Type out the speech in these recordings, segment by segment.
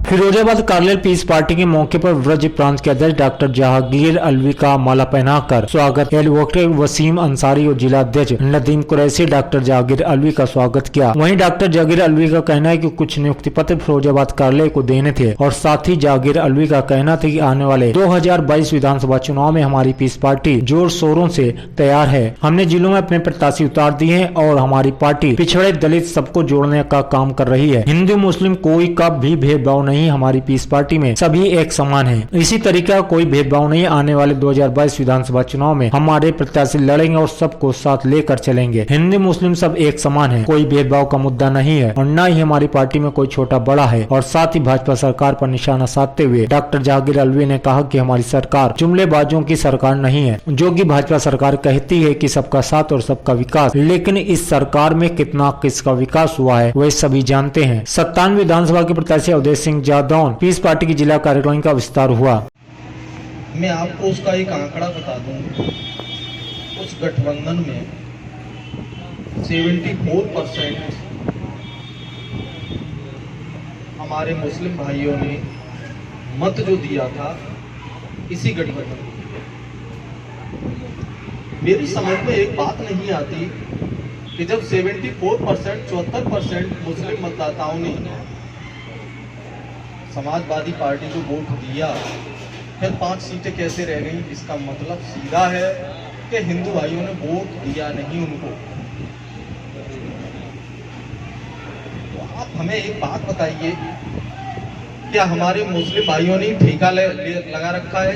फिरोजाबाद कार्यालय piece party के मौके पर ब्रज प्रांत के अध्यक्ष डॉक्टर जहांगीर अलवी का माला पहनाकर स्वागत। एडवोकेट वसीम अंसारी और जिला अध्यक्ष नदीम कुरैशी डॉक्टर जहांगीर अलवी का स्वागत किया। वहीं डॉक्टर जहांगीर अलवी का कहना है कि कुछ नियुक्ति पत्र फिरोजाबाद कार्यालय को देने थे और साथ ही जहांगीर अलवी का कहना था कि आने वाले 2022 विधानसभा चुनाव में हमारी पीस पार्टी जोर शोरों से तैयार है। हमने जिलों में अपने प्रत्याशी उतार दिए हैं और हमारी पार्टी पिछड़े दलित सबको जोड़ने का काम कर रही है। हिंदू मुस्लिम कोई का भी भेदभाव नहीं, हमारी पीस पार्टी में सभी एक समान हैं। इसी तरीके का कोई भेदभाव नहीं। आने वाले 2022 विधानसभा चुनाव में हमारे प्रत्याशी लड़ेंगे और सबको साथ लेकर चलेंगे। हिंदू मुस्लिम सब एक समान है, कोई भेदभाव का मुद्दा नहीं है और न ही हमारी पार्टी में कोई छोटा बड़ा है। और साथ ही भाजपा सरकार पर निशाना साधते हुए डॉक्टर जहांगीर अलवी ने कहा कि हमारी सरकार जुमलेबाजों की सरकार नहीं है, जो कि भाजपा सरकार कहती है कि सबका साथ और सबका विकास, लेकिन इस सरकार में कितना किसका विकास हुआ है वह सभी जानते हैं। 97 विधानसभा के प्रत्याशी अवधेश सिंह जादौन पीस पार्टी की जिला कार्यकारिणी का विस्तार हुआ। मैं आपको उसका एक आंकड़ा बता दूं। उस गठबंधन में 74% हमारे मुस्लिम भाइयों ने मत जो दिया था इसी गठबंधन को। मेरी समझ में एक बात नहीं आती कि जब 74% मुस्लिम मतदाताओं ने समाजवादी पार्टी को वोट दिया, फिर 5 सीटें कैसे रह गई? इसका मतलब सीधा है कि हिंदू भाइयों ने वोट दिया नहीं उनको। तो आप हमें एक बात बताइए, क्या हमारे मुस्लिम भाइयों ने ठेका लगा रखा है?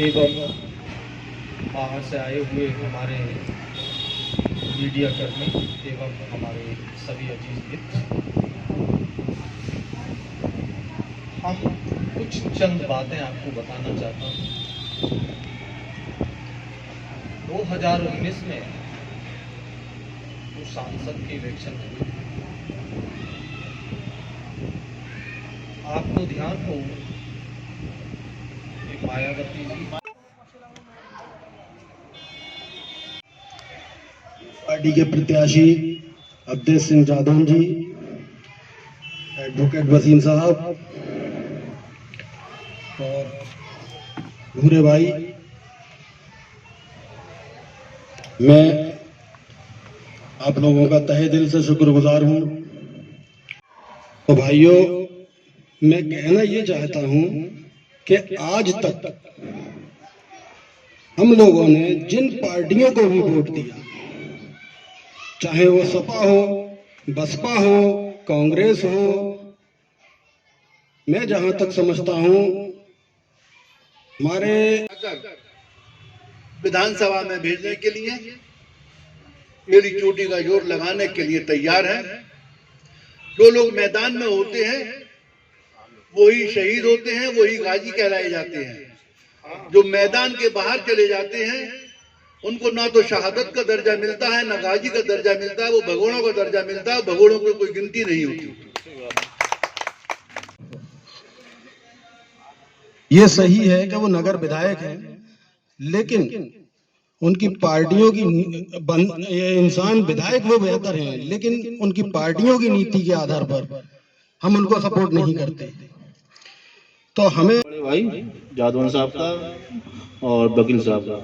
एवं बाहर से आए हुए हमारे मीडिया कर्मी एवं हमारे सभी अजीज मित्र, हम कुछ चंद बातें आपको बताना चाहता हूँ। 2019 में जो सांसद के इलेक्शन हुए, आपको ध्यान हो एक मायावती जी पार्टी के प्रत्याशी अवधेश सिंह जादौन जी, एडवोकेट वसीम साहब और भूरे भाई, मैं आप लोगों का तहे दिल से शुक्रगुजार हूं। तो भाइयों, मैं कहना ये चाहता हूं कि आज तक हम लोगों ने जिन पार्टियों को भी वोट दिया, चाहे वो सपा हो, बसपा हो, कांग्रेस हो, मैं जहां तक समझता हूं हमारे विधानसभा में भेजने के लिए एड़ी चोटी का जोर लगाने के लिए तैयार हैं। जो लोग मैदान में होते हैं वही शहीद होते हैं, वही गाजी कहलाए जाते हैं। जो मैदान के बाहर चले जाते हैं उनको ना तो शहादत का दर्जा मिलता है, ना गाजी का दर्जा मिलता है, वो भगोड़ों का दर्जा मिलता है। भगोड़ों की कोई गिनती नहीं होती। ये सही है कि वो नगर विधायक हैं, लेकिन उनकी पार्टियों की इंसान विधायक वो बेहतर हैं, लेकिन उनकी पार्टियों की नीति के आधार पर हम उनको सपोर्ट नहीं करते। तो हमें बड़े भाई जादौन साहब का और वकील साहब का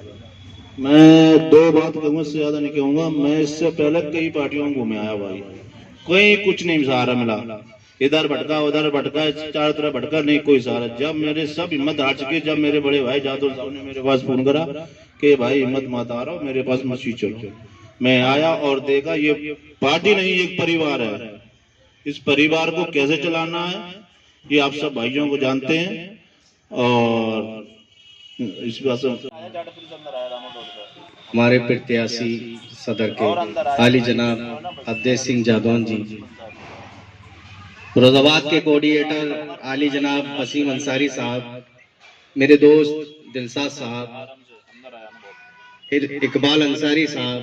मैं 2 बात कहूँगा, इससे ज्यादा नहीं कहूँगा। मैं इससे पहले कई पार्टियों में घूमे आया भाई, कोई कुछ नहीं सहारा मिला। इधर भटका उधर भटका, चारों तरफ भटका, नहीं कोई सहारा। जब मेरे सब हिम्मत हार चुके, जब मेरे बड़े भाई जादौन साहब ने मेरे पास फोन करा कि भाई हिम्मत मत आ रहा हो, मेरे पास मसीह चलो, मैं आया और देखा ये पार्टी नहीं एक परिवार है। इस परिवार को कैसे चलाना है ये आप सब भाइयों को जानते हैं। और इस बात से हमारे प्रत्याशी सदर के आली जनाब अवधेश सिंह जादौन जी, फिरोजाबाद के कोऑर्डिनेटर आली जनाब वसीम अंसारी साहब, मेरे दोस्त दिलशाद साहब, फिर इकबाल अंसारी साहब,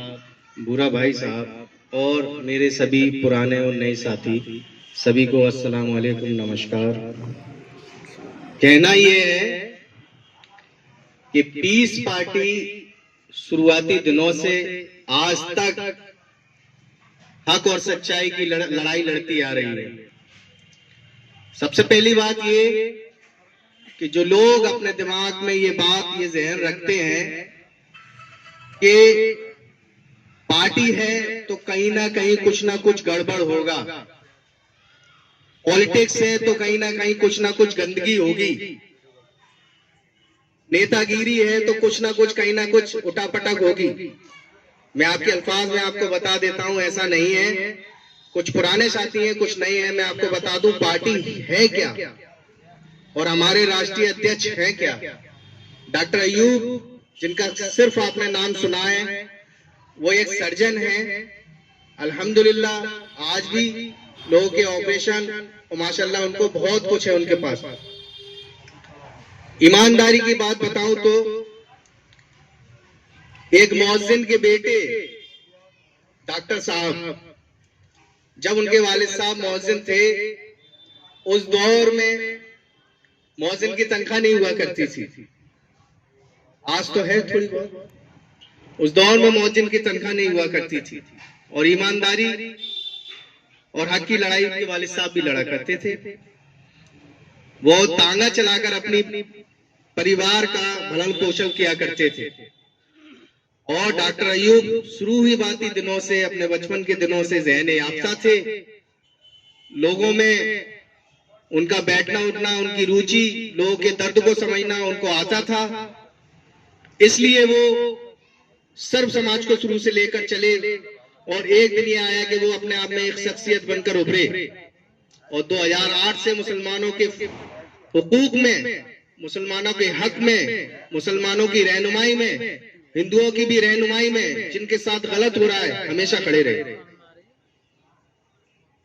भूरा भाई साहब और मेरे सभी पुराने और नए साथी, सभी को अस्सलाम वालेकुम, नमस्कार। कहना ये है कि पीस पार्टी शुरुआती दिनों से आज तक हक और सच्चाई की लड़ाई लड़ती आ रही है। सबसे पहली बात ये कि जो लोग अपने दिमाग में ये बात, ये जहन रखते हैं कि पार्टी है तो कहीं ना कहीं कुछ ना कुछ गड़बड़ होगा, पॉलिटिक्स है तो कहीं ना कहीं कुछ ना कुछ गंदगी होगी, नेतागिरी है तो कुछ ना कुछ कहीं ना कुछ उठापटक होगी। मैं आपके अल्फाज में आपको बता देता हूं, ऐसा नहीं है। कुछ पुराने साथी हैं, कुछ नए हैं। मैं आपको बता दूं पार्टी है क्या और हमारे राष्ट्रीय अध्यक्ष हैं क्या। डॉक्टर अयूब, जिनका सिर्फ आपने नाम सुना है, वो एक सर्जन है। अल्हम्दुलिल्लाह आज भी लोगों के ऑपरेशन और माशाल्लाह उनको बहुत कुछ है उनके पास। ईमानदारी की बात बताऊं तो एक मौजिन के बेटे डॉक्टर साहब, जब उनके वालिद साहब मौजिन थे, उस दौर में मौजिन की तनख्वाह नहीं हुआ करती थी। आज तो है थोड़ी बहुत, उस दौर में मौजिन की तनख्वाह नहीं हुआ करती थी और ईमानदारी और हक की लड़ाई उनके वालिद साहब भी लड़ा करते थे। वो तांगा चलाकर अपनी परिवार का भरण पोषण किया करते थे। और डॉक्टर अयूब शुरुआती दिनों से, अपने बचपन के दिनों से ज़हन याफ्ता थे। लोगों में उनका बैठना उठना, उनकी रुचि, लोगों के दर्द को समझना उनको आता था। इसलिए वो सर्व समाज को शुरू से लेकर चले और एक दिन ये आया कि वो अपने आप में एक शख्सियत बनकर उभरे और 2008 से मुसलमानों के हुकूक में, मुसलमानों के हक में, मुसलमानों की रहनुमाई में, हिंदुओं की भी रहनुमाई में जिनके साथ गलत हो रहा है हमेशा खड़े रहे।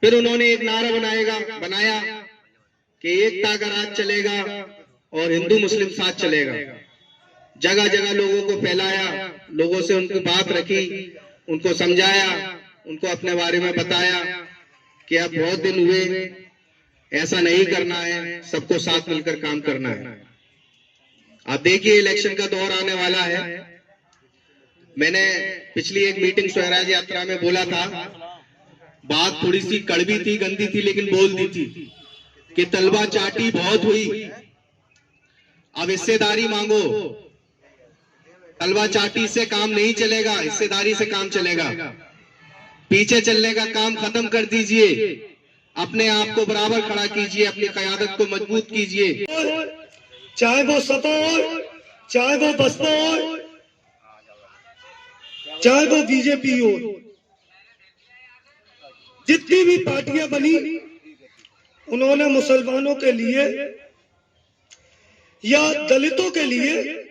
फिर उन्होंने एक नारा बनाया कि एकता का राज चलेगा और हिंदू मुस्लिम साथ चलेगा। जगह जगह लोगों को फैलाया, लोगों से उनकी बात रखी, उनको समझाया, उनको अपने बारे में बताया कि अब बहुत दिन हुए, ऐसा नहीं करना है, सबको साथ मिलकर काम करना है। आप देखिए इलेक्शन का दौर आने वाला है। मैंने पिछली एक मीटिंग स्वराज यात्रा में बोला था, बात थोड़ी सी कड़वी थी, गंदी थी, लेकिन बोल दी थी कि तलबा चाटी बहुत हुई, अब हिस्सेदारी मांगो। तलबा चाटी से काम नहीं चलेगा, हिस्सेदारी से काम चलेगा। पीछे चलने का काम खत्म कर दीजिए, अपने आप को बराबर खड़ा कीजिए, अपनी क़यादत को मजबूत कीजिए। चाहे वो सपा हो, चाहे वो बसपा हो, चाहे वो बीजेपी हो, जितनी भी पार्टियां बनी, उन्होंने मुसलमानों के लिए या दलितों के लिए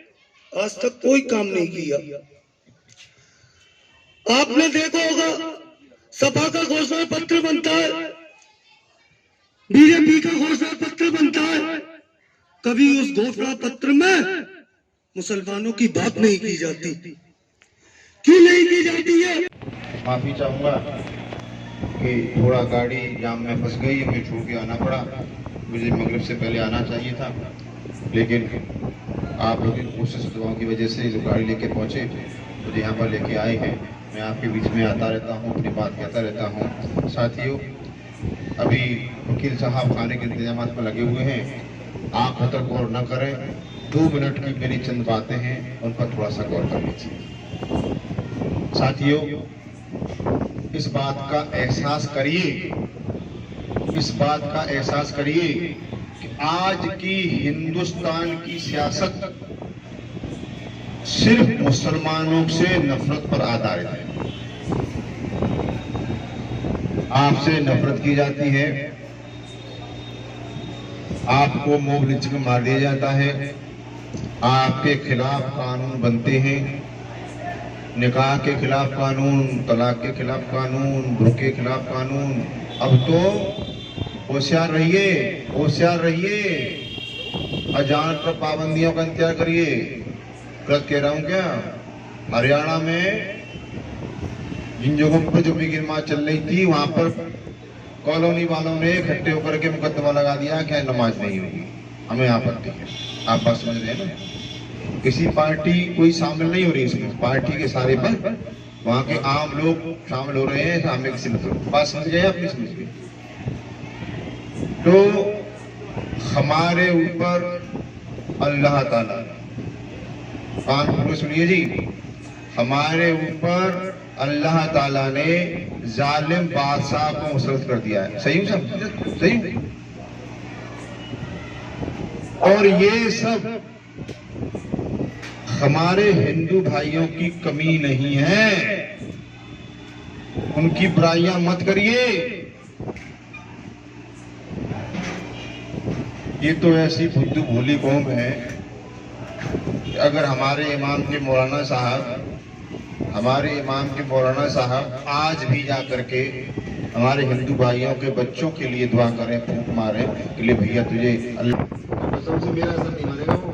आज तक कोई काम नहीं किया। आपने देखा होगा सपा का घोषणा पत्र बनता है, बीजेपी का घोषणा पत्र बनता है, कभी उस घोषणा पत्र में मुसलमानों की बात नहीं की जाती। क्यों नहीं की जाती है? माफी चाहूंगा कि थोड़ा गाड़ी जाम में फंस गई, मुझे छोड़ के आना पड़ा। मुझे मगरिब से पहले आना चाहिए था, लेकिन आप लोगों की कोशिश दुआओं की वजह से जो गाड़ी लेके पहुंचे, मुझे यहाँ पर लेके आए हैं। मैं आपके बीच में आता रहता हूँ, अपनी बात कहता रहता हूँ। साथियों, अभी वकील साहब खाने के इंतजाम पर लगे हुए हैं, आप खतर गौर न करें। 2 मिनट की मेरी चंद बातें हैं, उन पर थोड़ा सा गौर कर लीजिए। साथियों, इस बात का एहसास करिए, इस बात का एहसास करिए कि आज की हिंदुस्तान की सियासत सिर्फ मुसलमानों से नफरत पर आधारित है। आपसे नफरत की जाती है, आपको मोब लिंच में मार दिया जाता है, आपके खिलाफ कानून बनते हैं, निकाह के खिलाफ कानून, तलाक के खिलाफ कानून, बुर्के के खिलाफ कानून। अब तो होशियार रहिए, होशियार रहिए, अजान पर पाबंदियों का इंतजार करिए। गलत कह रहा हूं क्या? हरियाणा में जिन जगहों पर जुम्मे की नमाज चल रही थी, वहां पर कॉलोनी वालों ने इकट्ठे होकर के मुकदमा लगा दिया कि नमाज नहीं होगी। हमें आपत्ति है। आप बात समझ रहे हैं ना? किसी पार्टी कोई शामिल नहीं हो रही इसमें, पार्टी के सारे पर वहाँ के आम लोग शामिल हो रहे हैं, हमें किसी मतलब बात समझ गए अपनी समझ गए। तो हमारे ऊपर अल्लाह ताला, कान खोल सुनिए जी, हमारे ऊपर अल्लाह ताला ने जालिम बादशाह को मुसल्लत कर दिया है। सही हूँ सब? सही हूँ? और ये सब हमारे हिंदू भाइयों की कमी नहीं है, उनकी बुराइयां मत करिए। ये तो ऐसी बुद्धू भोली कौम है कि अगर हमारे इमाम के मौलाना साहब आज भी जा करके हमारे हिंदू भाइयों के बच्चों के लिए दुआ करें, फूंक मारें कि ले भैया तुझे अल्लाह से मेरा असर नहीं मानेगा, वो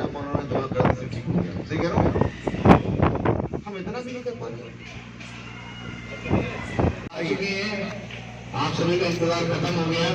मौलाना दुआ करने से ठीक हो गया। सही कह रहा हूँ? हम इतना भी नहीं कर पाते। आप सभी का इंतजार खत्म हो गया।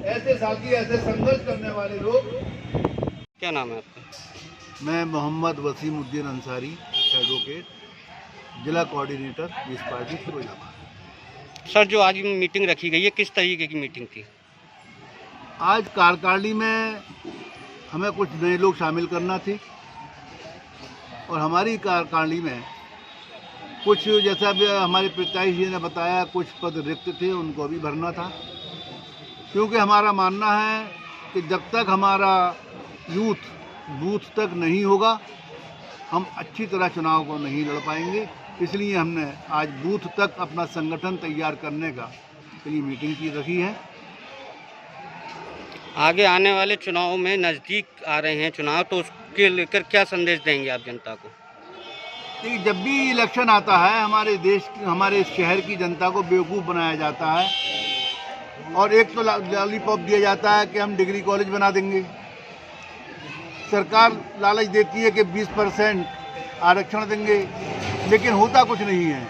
ऐसे साथी, ऐसे संघर्ष करने वाले लोग। क्या नाम है आपका? मैं मोहम्मद वसीमुद्दीन अंसारी, एडवोकेट, जिला coordinator Peace Party Firozabad. Sir, जो आज मीटिंग रखी गई है, किस तरीके की मीटिंग थी? आज कार्यकारिणी में हमें कुछ नए लोग शामिल करना थी और हमारी कार्यकारिणी में कुछ, जैसा भी हमारे प्रत्याशी जी ने बताया, कुछ पद रिक्त थे, उनको भी भरना था। क्योंकि हमारा मानना है कि जब तक हमारा यूथ बूथ तक नहीं होगा, हम अच्छी तरह चुनाव को नहीं लड़ पाएंगे। इसलिए हमने आज बूथ तक अपना संगठन तैयार करने के लिए मीटिंग की रखी है। आगे आने वाले चुनाव में नज़दीक आ रहे हैं चुनाव, तो उसके लेकर क्या संदेश देंगे आप जनता को? देखिए, जब भी इलेक्शन आता है हमारे देश की, हमारे शहर की जनता को बेवकूफ़ बनाया जाता है और एक तो लॉलीपॉप दिया जाता है कि हम डिग्री कॉलेज बना देंगे। सरकार लालच देती है कि 20% आरक्षण देंगे, लेकिन होता कुछ नहीं है।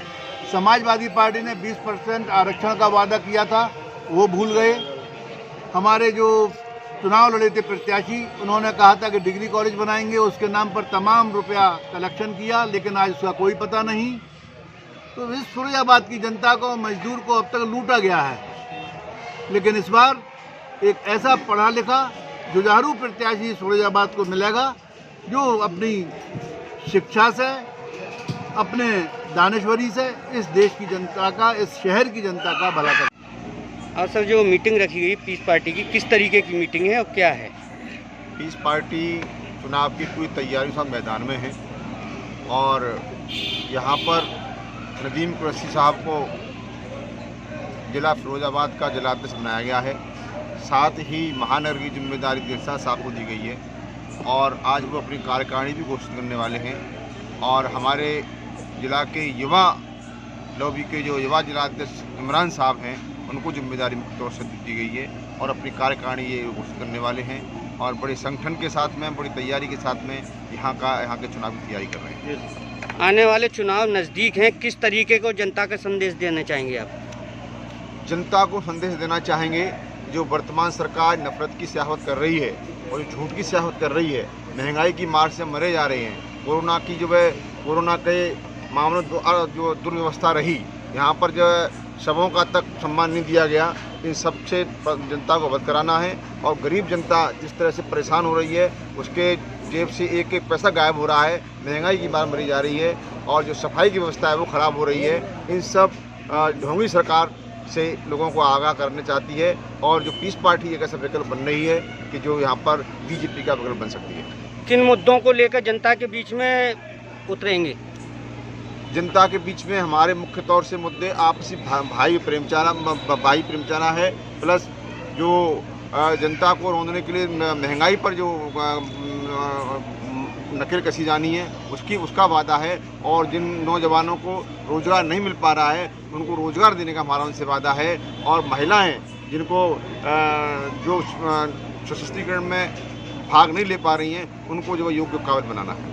समाजवादी पार्टी ने 20% आरक्षण का वादा किया था, वो भूल गए। हमारे जो चुनाव लड़े थे प्रत्याशी, उन्होंने कहा था कि डिग्री कॉलेज बनाएंगे, उसके नाम पर तमाम रुपया कलेक्शन किया, लेकिन आज उसका कोई पता नहीं। तो इस फिरोजाबाद की जनता को, मजदूर को अब तक लूटा गया है। लेकिन इस बार एक ऐसा पढ़ा लिखा जुझारू प्रत्याशी फिरोजाबाद को मिलेगा जो अपनी शिक्षा से, अपने दानिश्वरी से इस देश की जनता का, इस शहर की जनता का भला कर। और सर, जो मीटिंग रखी गई पीस पार्टी की, किस तरीके की मीटिंग है और क्या है? पीस पार्टी चुनाव की पूरी तैयारी साथ मैदान में है और यहाँ पर नदीम कुरैशी साहब को जिला फिरोजाबाद का जिलाध्यक्ष बनाया गया है। साथ ही महानगर की जिम्मेदारी दिलशाद साहब को दी गई है और आज वो अपनी कार्यकारिणी भी घोषित करने वाले हैं। और हमारे जिला के युवा लॉबी के जो युवा जिलाध्यक्ष इमरान साहब हैं, उनको जिम्मेदारी मुख्य तौर से दी गई है और अपनी कार्यकारिणी ये घोषित करने वाले हैं और बड़े संगठन के साथ में, बड़ी तैयारी के साथ में यहाँ के चुनाव की तैयारी कर रहे हैं। आने वाले चुनाव नज़दीक हैं, किस तरीके को जनता का संदेश देना चाहेंगे आप? जनता को संदेश देना चाहेंगे, जो वर्तमान सरकार नफरत की सियासत कर रही है और जो झूठ की सियासत कर रही है, महंगाई की मार से मरे जा रहे हैं, कोरोना की जो है, कोरोना के मामलों जो दुर्व्यवस्था रही, यहाँ पर जो है शवों का तक सम्मान नहीं दिया गया, इन सब से जनता को अवगत कराना है। और गरीब जनता जिस तरह से परेशान हो रही है, उसके जेब से एक एक पैसा गायब हो रहा है, महंगाई की मार मरी जा रही है और जो सफाई की व्यवस्था है वो ख़राब हो रही है। इन सब ढोंगी सरकार से लोगों को आगाह करना चाहती है और जो पीस पार्टी एक ऐसा विकल्प बन रही है कि जो यहाँ पर बीजेपी का विकल्प बन सकती है। किन मुद्दों को लेकर जनता के बीच में उतरेंगे? जनता के बीच में हमारे मुख्य तौर से मुद्दे आपसी भाई प्रेमचाना है, प्लस जो जनता को रोकने के लिए महंगाई पर जो नकेल कसी जानी है, उसका वादा है। और जिन नौजवानों को रोज़गार नहीं मिल पा रहा है उनको रोज़गार देने का हमारा उनसे वादा है। और महिलाएं जिनको जो सशक्तिकरण में भाग नहीं ले पा रही हैं उनको जो है योग्य काबिल बनाना है।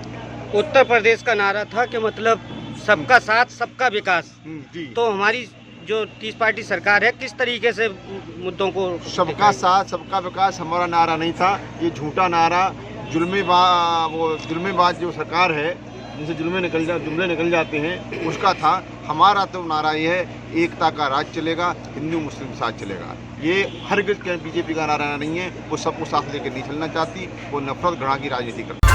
उत्तर प्रदेश का नारा था कि मतलब सबका साथ सबका विकास। जी, तो हमारी जो तीस पार्टी सरकार है किस तरीके से मुद्दों को सबका साथ सबका विकास हमारा नारा नहीं था, ये झूठा नारा जुल्मेबाज जो सरकार है जिनसे जुम्ले निकल जाते हैं उसका था। हमारा तो नारा ये है एकता का राज चलेगा, हिंदू मुस्लिम साथ चलेगा। ये हरगिज़ बीजेपी का नारा नहीं है, वो सबको साथ लेकर नहीं चलना चाहती, वो नफरत घृणा की राजनीति करती है।